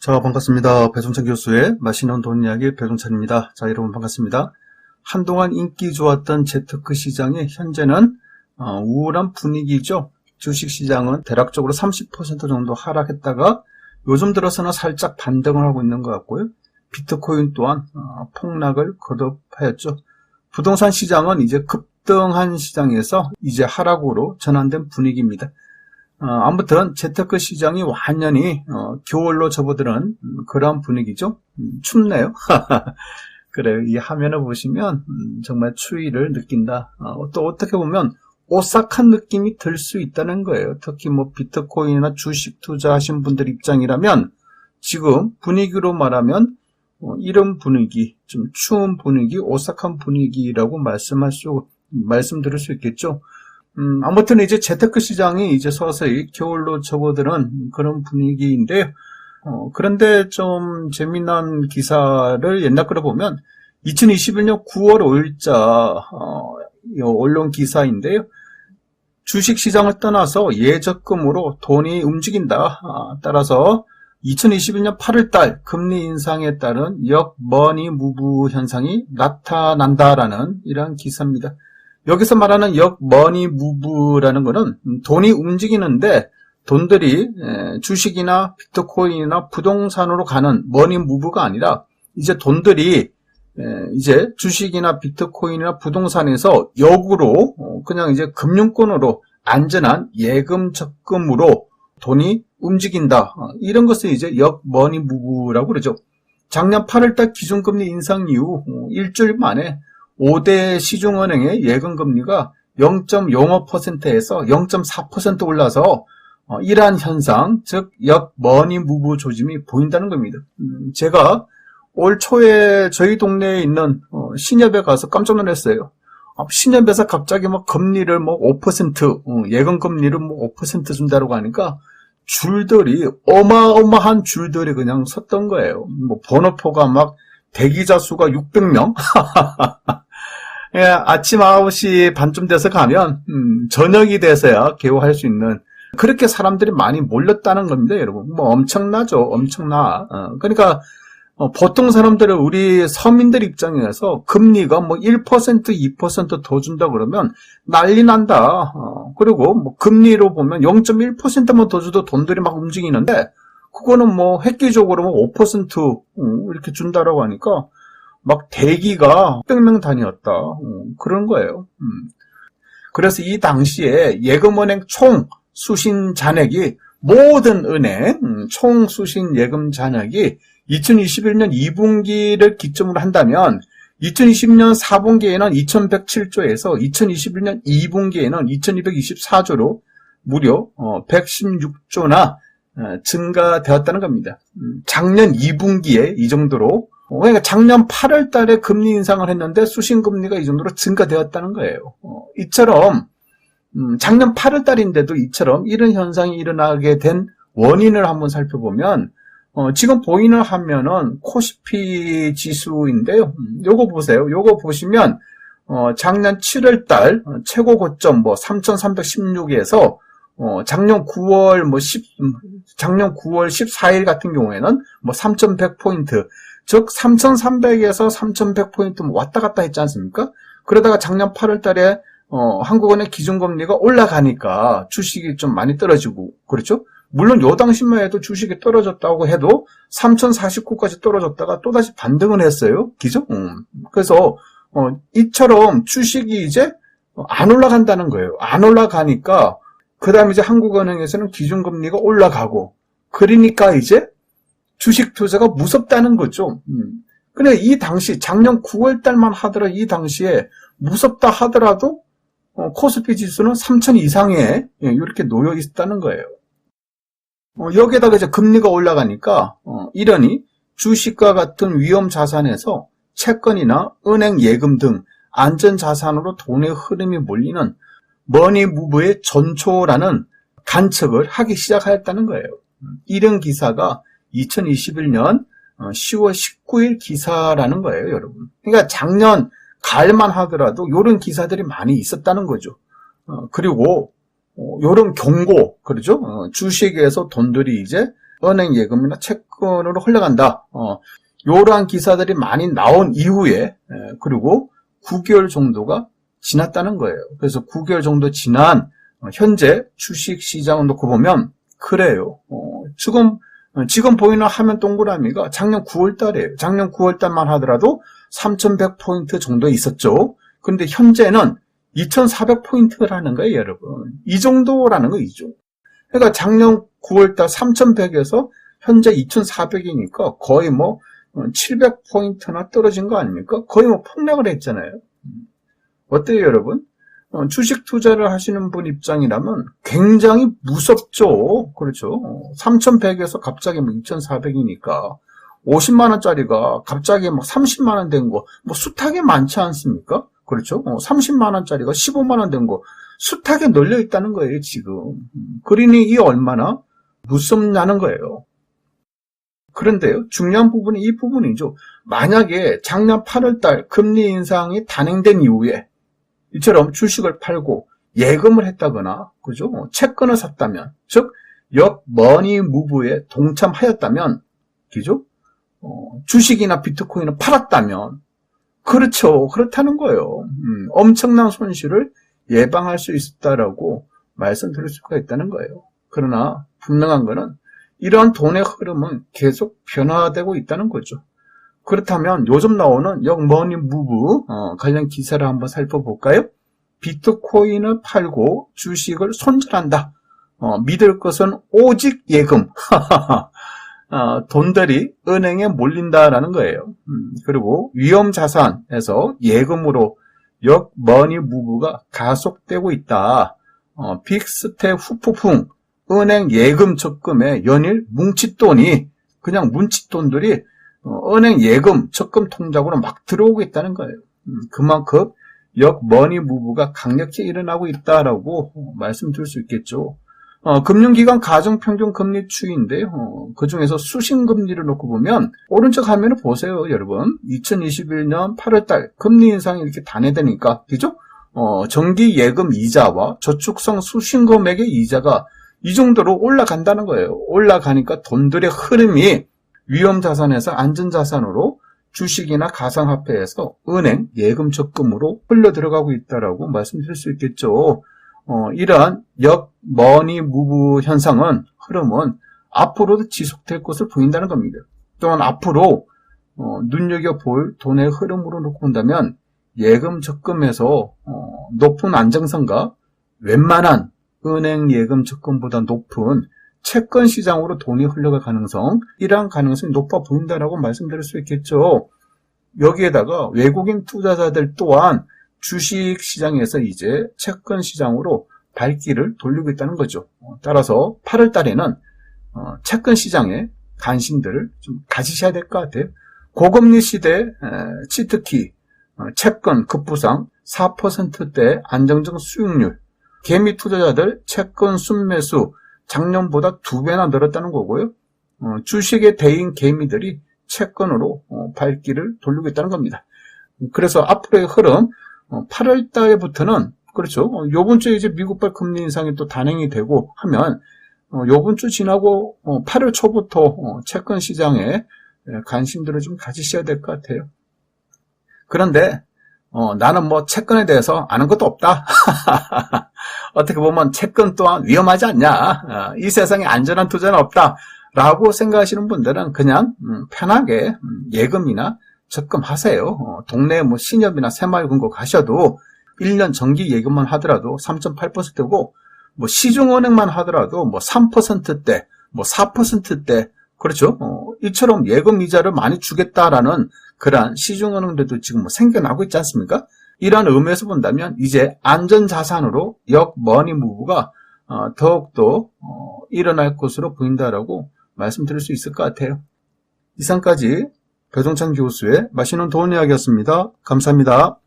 자, 반갑습니다. 배종찬 교수의 맛있는 돈 이야기 배종찬입니다. 자, 여러분 반갑습니다. 한동안 인기 좋았던 재테크 시장이 현재는 우울한 분위기죠. 주식시장은 대략적으로 30% 정도 하락했다가 요즘 들어서는 살짝 반등을 하고 있는 것 같고요. 비트코인 또한 폭락을 거듭하였죠. 부동산 시장은 이제 급등한 시장에서 이제 하락으로 전환된 분위기입니다. 아무튼 재테크 시장이 완전히 겨울로 접어드는 그런 분위기죠. 춥네요. 그래요. 이 화면을 보시면 정말 추위를 느낀다. 또 어떻게 보면 오싹한 느낌이 들 수 있다는 거예요. 특히 뭐 비트코인이나 주식 투자하신 분들 입장이라면 지금 분위기로 말하면 이런 분위기, 좀 추운 분위기, 오싹한 분위기라고 말씀드릴 수 있겠죠. 아무튼 이제 재테크 시장이 이제 서서히 겨울로 접어드는 그런 분위기인데요. 그런데 좀 재미난 기사를 옛날 거로 보면 2021년 9월 5일자 언론 기사인데요. 주식 시장을 떠나서 예적금으로 돈이 움직인다. 따라서 2021년 8월달 금리 인상에 따른 역머니 무브 현상이 나타난다라는 이러한 기사입니다. 여기서 말하는 역머니 무브라는 것은 돈이 움직이는데 돈들이 주식이나 비트코인이나 부동산으로 가는 머니 무브가 아니라 이제 돈들이 이제 주식이나 비트코인이나 부동산에서 역으로 그냥 이제 금융권으로 안전한 예금 적금으로 돈이 움직인다. 이런 것을 이제 역머니 무브라고 그러죠. 작년 8월달 기준금리 인상 이후 일주일 만에 5대 시중은행의 예금금리가 0.05%에서 0.4% 올라서 이러한 현상, 즉 역머니 무브 조짐이 보인다는 겁니다. 제가 올 초에 저희 동네에 있는 신협에 가서 깜짝 놀랐어요. 신협에서 갑자기 막 금리를 뭐 5%, 예금금리를 뭐 5% 준다고 하니까 줄들이 어마어마한 줄들이 그냥 섰던 거예요. 뭐 번호표가 막 대기자 수가 600명? 예, 아침 9시 반쯤 돼서 가면 저녁이 돼서야 개호할 수 있는 그렇게 사람들이 많이 몰렸다는 겁니다, 여러분. 뭐 엄청나죠, 엄청나. 그러니까 보통 사람들은 우리 서민들 입장에서 금리가 뭐 1%, 2% 더 준다 그러면 난리 난다. 그리고 뭐 금리로 보면 0.1%만 더 줘도 돈들이 막 움직이는데 그거는 뭐 획기적으로 뭐 5% 이렇게 준다라고 하니까 막 대기가 600명 단위였다. 그런 거예요. 그래서 이 당시에 예금은행 총 수신 잔액이 모든 은행 총 수신 예금 잔액이 2021년 2분기를 기점으로 한다면 2020년 4분기에는 2107조에서 2021년 2분기에는 2224조로 무려 116조나 증가되었다는 겁니다. 작년 2분기에 이 정도로 그러니까 작년 8월 달에 금리 인상을 했는데 수신금리가 이 정도로 증가되었다는 거예요. 이처럼 작년 8월 달인데도 이처럼 이런 현상이 일어나게 된 원인을 한번 살펴보면 지금 보이는 화면은 코스피 지수인데요. 요거 보세요. 요거 보시면 작년 7월 달 최고 고점 뭐 3,316에서 작년 9월 14일 같은 경우에는 뭐 3,100포인트, 즉 3,300에서 3,100포인트 왔다 갔다 했지 않습니까? 그러다가 작년 8월 달에 한국은행 기준금리가 올라가니까 주식이 좀 많이 떨어지고 그렇죠? 물론 요 당시만 해도 주식이 떨어졌다고 해도 3,049까지 떨어졌다가 또다시 반등을 했어요. 그죠? 그래서 이처럼 주식이 이제 안 올라간다는 거예요. 안 올라가니까 그 다음에 이제 한국은행에서는 기준금리가 올라가고 그러니까 이제 주식 투자가 무섭다는 거죠. 근데 이 당시 작년 9월 달만 하더라도 이 당시에 무섭다 하더라도 코스피 지수는 3,000 이상에 이렇게 놓여 있었다는 거예요. 여기에다가 이제 금리가 올라가니까 이러니 주식과 같은 위험 자산에서 채권이나 은행 예금 등 안전 자산으로 돈의 흐름이 몰리는 머니 무브의 전초라는 관측을 하기 시작하였다는 거예요. 이런 기사가 2021년 10월 19일 기사라는 거예요, 여러분. 그러니까 작년 가을만 하더라도 이런 기사들이 많이 있었다는 거죠. 그리고 이런 경고, 그렇죠? 주식에서 돈들이 이제 은행 예금이나 채권으로 흘러간다. 이러한 기사들이 많이 나온 이후에 그리고 9개월 정도가 지났다는 거예요. 그래서 9개월 정도 지난 현재 주식시장을 놓고 보면 그래요. 지금 보이는 화면 동그라미가 작년 9월 달이에요. 작년 9월 달만 하더라도 3,100포인트 정도 있었죠. 근데 현재는 2,400포인트라는 거예요, 여러분. 이 정도라는 거이죠. 그러니까 작년 9월 달 3,100에서 현재 2,400이니까 거의 뭐 700포인트나 떨어진 거 아닙니까? 거의 뭐 폭락을 했잖아요. 어때요, 여러분? 주식 투자를 하시는 분 입장이라면 굉장히 무섭죠. 그렇죠. 3,100에서 갑자기 뭐 2,400이니까 50만원짜리가 갑자기 막 30만원 된 거, 뭐 숱하게 많지 않습니까? 그렇죠. 30만원짜리가 15만원 된 거, 숱하게 널려 있다는 거예요, 지금. 그러니 이 얼마나 무섭냐는 거예요. 그런데요, 중요한 부분이 이 부분이죠. 만약에 작년 8월달 금리 인상이 단행된 이후에 이처럼 주식을 팔고 예금을 했다거나, 그죠? 채권을 샀다면, 즉, 역머니 무브에 동참하였다면, 그죠? 주식이나 비트코인을 팔았다면, 그렇죠. 그렇다는 거예요. 엄청난 손실을 예방할 수 있었다라고 말씀드릴 수가 있다는 거예요. 그러나 분명한 거는 이러한 돈의 흐름은 계속 변화되고 있다는 거죠. 그렇다면 요즘 나오는 역머니 무브 관련 기사를 한번 살펴볼까요? 비트코인을 팔고 주식을 손절한다. 믿을 것은 오직 예금. 돈들이 은행에 몰린다라는 거예요. 그리고 위험자산에서 예금으로 역머니 무브가 가속되고 있다. 빅스텝 후폭풍 은행 예금 적금에 연일 뭉칫돈이 그냥 뭉칫돈들이 은행 예금 적금 통장으로 막 들어오고 있다는 거예요. 그만큼 역머니 무브가 강력히 일어나고 있다라고 말씀드릴 수 있겠죠. 금융기관 가정평균 금리 추이인데요. 그 중에서 수신금리를 놓고 보면 오른쪽 화면을 보세요, 여러분. 2021년 8월달 금리 인상이 이렇게 단회되니까, 그죠? 정기 예금 이자와 저축성 수신금액의 이자가 이 정도로 올라간다는 거예요. 올라가니까 돈들의 흐름이 위험자산에서 안전자산으로 주식이나 가상화폐에서 은행 예금 적금으로 흘러 들어가고 있다라고 말씀드릴 수 있겠죠. 이러한 역머니 무브 현상은 흐름은 앞으로도 지속될 것을 보인다는 겁니다. 또한 앞으로 눈여겨볼 돈의 흐름으로 놓고 본다면 예금 적금에서 높은 안정성과 웬만한 은행 예금 적금보다 높은 채권 시장으로 돈이 흘러갈 가능성, 이러한 가능성이 높아 보인다라고 말씀드릴 수 있겠죠. 여기에다가 외국인 투자자들 또한 주식 시장에서 이제 채권 시장으로 발길을 돌리고 있다는 거죠. 따라서 8월 달에는 채권 시장에 관심들을 좀 가지셔야 될 것 같아요. 고금리 시대 치트키, 채권 급부상 4%대 안정적 수익률, 개미 투자자들 채권 순매수 작년보다 2배나 늘었다는 거고요. 주식의 대인 개미들이 채권으로 발길을 돌리고 있다는 겁니다. 그래서 앞으로의 흐름 8월 달부터는 그렇죠. 요번 주에 이제 미국발 금리 인상이 또 단행이 되고 하면 요번 주 지나고 8월 초부터 채권 시장에 관심들을 좀 가지셔야 될 것 같아요. 그런데 나는 뭐 채권에 대해서 아는 것도 없다. 어떻게 보면 채권 또한 위험하지 않냐. 이 세상에 안전한 투자는 없다. 라고 생각하시는 분들은 그냥 편하게 예금이나 적금하세요. 동네에 뭐 신협이나 새마을금고 가셔도 1년 정기 예금만 하더라도 3.8%고 뭐 시중은행만 하더라도 뭐 3%대, 뭐 4%대 그렇죠. 이처럼 예금 이자를 많이 주겠다라는 그러한 시중은행들도 지금 뭐 생겨나고 있지 않습니까? 이러한 의미에서 본다면 이제 안전자산으로 역머니 무브가 더욱더 일어날 것으로 보인다라고 말씀드릴 수 있을 것 같아요. 이상까지 배종찬 교수의 맛있는 돈 이야기였습니다. 감사합니다.